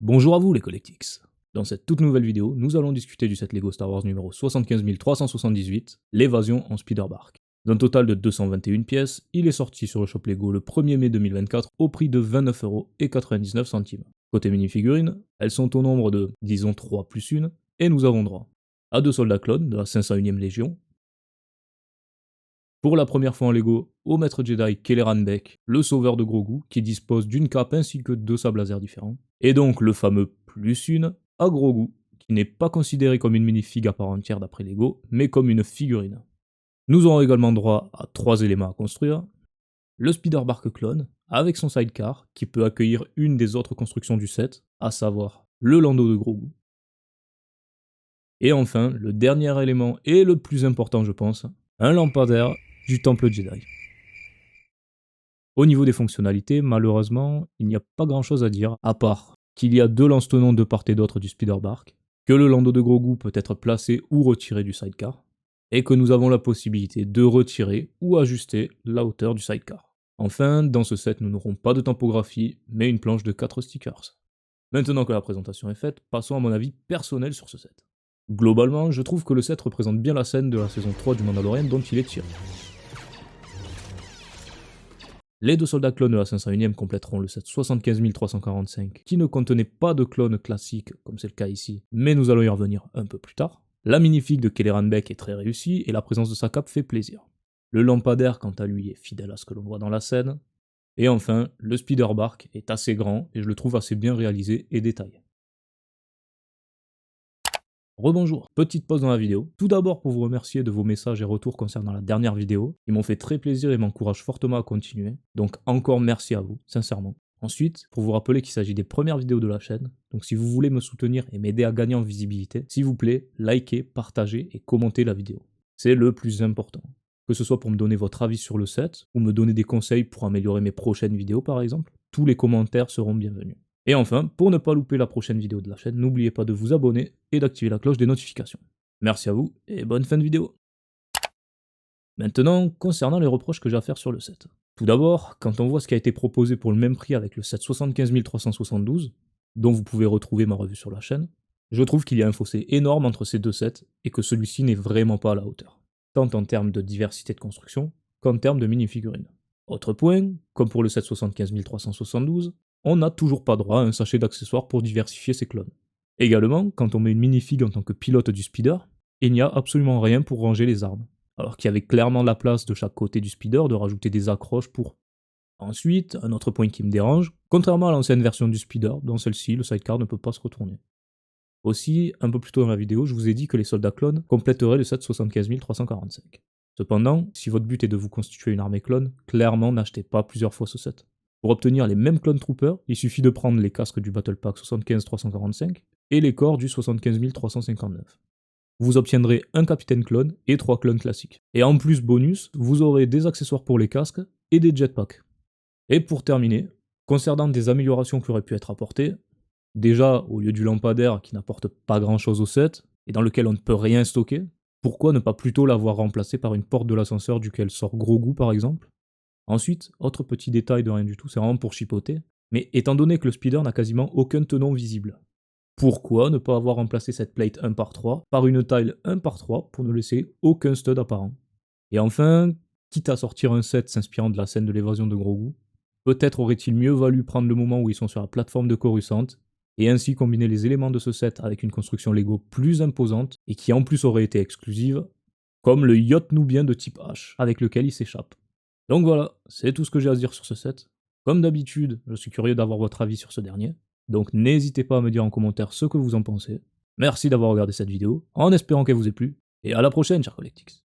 Bonjour à vous les Collectix. Dans cette toute nouvelle vidéo, nous allons discuter du set Lego Star Wars numéro 75378, l'évasion en Speederbark. D'un total de 221 pièces, il est sorti sur le shop Lego le 1er mai 2024 au prix de 29,99€. Côté minifigurines, elles sont au nombre de, disons 3 plus 1, et nous avons droit à 2 soldats clones de la 501e Légion. Pour la première fois en Lego, au maître Jedi Kelleran Beck, le sauveur de Grogu, qui dispose d'une cape ainsi que 2 sables laser différents. Et donc le fameux plus 1 à Grogu, qui n'est pas considéré comme une minifig à part entière d'après Lego, mais comme une figurine. Nous aurons également droit à 3 éléments à construire. Le Speederbark clone, avec son sidecar, qui peut accueillir une des autres constructions du set, à savoir le Lando de Grogu. Et enfin, le dernier élément et le plus important je pense, un lampadaire du Temple Jedi. Au niveau des fonctionnalités, malheureusement, il n'y a pas grand chose à dire, à part qu'il y a 2 lance-tenons de part et d'autre du Speederbark, que le Lando de Grogu peut être placé ou retiré du sidecar, et que nous avons la possibilité de retirer ou ajuster la hauteur du sidecar. Enfin, dans ce set, nous n'aurons pas de tempographie, mais une planche de 4 stickers. Maintenant que la présentation est faite, passons à mon avis personnel sur ce set. Globalement, je trouve que le set représente bien la scène de la saison 3 du Mandalorian dont il est tiré. Les 2 soldats clones de la 501e compléteront le set 75345, qui ne contenait pas de clones classiques, comme c'est le cas ici, mais nous allons y revenir un peu plus tard. La minifig de Kelleran Beck est très réussie, et la présence de sa cape fait plaisir. Le lampadaire, quant à lui, est fidèle à ce que l'on voit dans la scène. Et enfin, le Speederbark est assez grand, et je le trouve assez bien réalisé et détaillé. Rebonjour, petite pause dans la vidéo. Tout d'abord pour vous remercier de vos messages et retours concernant la dernière vidéo. Ils m'ont fait très plaisir et m'encouragent fortement à continuer. Donc encore merci à vous, sincèrement. Ensuite, pour vous rappeler qu'il s'agit des premières vidéos de la chaîne, donc si vous voulez me soutenir et m'aider à gagner en visibilité, s'il vous plaît, likez, partagez et commentez la vidéo. C'est le plus important. Que ce soit pour me donner votre avis sur le set, ou me donner des conseils pour améliorer mes prochaines vidéos par exemple, tous les commentaires seront bienvenus. Et enfin, pour ne pas louper la prochaine vidéo de la chaîne, n'oubliez pas de vous abonner et d'activer la cloche des notifications. Merci à vous et bonne fin de vidéo. Maintenant, concernant les reproches que j'ai à faire sur le set. Tout d'abord, quand on voit ce qui a été proposé pour le même prix avec le set 75372, dont vous pouvez retrouver ma revue sur la chaîne, je trouve qu'il y a un fossé énorme entre ces deux sets et que celui-ci n'est vraiment pas à la hauteur, tant en termes de diversité de construction qu'en termes de minifigurines. Autre point, comme pour le set 75372, on n'a toujours pas droit à un sachet d'accessoires pour diversifier ses clones. Également, quand on met une minifig en tant que pilote du speeder, il n'y a absolument rien pour ranger les armes, alors qu'il y avait clairement la place de chaque côté du speeder de rajouter des accroches pour. Ensuite, un autre point qui me dérange, contrairement à l'ancienne version du speeder, dans celle-ci le sidecar ne peut pas se retourner. Aussi, un peu plus tôt dans la vidéo, je vous ai dit que les soldats clones compléteraient le set 75345. Cependant, si votre but est de vous constituer une armée clone, clairement n'achetez pas plusieurs fois ce set. Pour obtenir les mêmes clone troopers, il suffit de prendre les casques du Battle Pack 75345 et les corps du 75359. Vous obtiendrez un capitaine clone et 3 clones classiques. Et en plus bonus, vous aurez des accessoires pour les casques et des jetpacks. Et pour terminer, concernant des améliorations qui auraient pu être apportées, déjà au lieu du lampadaire qui n'apporte pas grand chose au set, et dans lequel on ne peut rien stocker, pourquoi ne pas plutôt l'avoir remplacé par une porte de l'ascenseur duquel sort Grogu par exemple? Ensuite, autre petit détail de rien du tout, c'est vraiment pour chipoter, mais étant donné que le speeder n'a quasiment aucun tenon visible, pourquoi ne pas avoir remplacé cette plate 1x3 par une taille 1x3 pour ne laisser aucun stud apparent? Et enfin, quitte à sortir un set s'inspirant de la scène de l'évasion de Grogu, peut-être aurait-il mieux valu prendre le moment où ils sont sur la plateforme de Coruscant, et ainsi combiner les éléments de ce set avec une construction Lego plus imposante, et qui en plus aurait été exclusive, comme le yacht nubien de type H, avec lequel il s'échappe. Donc voilà, c'est tout ce que j'ai à dire sur ce set. Comme d'habitude, je suis curieux d'avoir votre avis sur ce dernier, donc n'hésitez pas à me dire en commentaire ce que vous en pensez. Merci d'avoir regardé cette vidéo, en espérant qu'elle vous ait plu, et à la prochaine, chers Collectix.